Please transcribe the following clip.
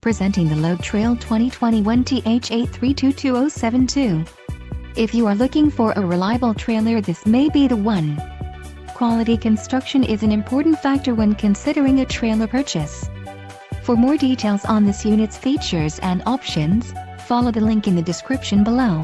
Presenting the Load Trail 2021 TH8322072. If you are looking for a reliable trailer, this may be the one. Quality construction is an important factor when considering a trailer purchase. For more details on this unit's features and options, follow the link in the description below.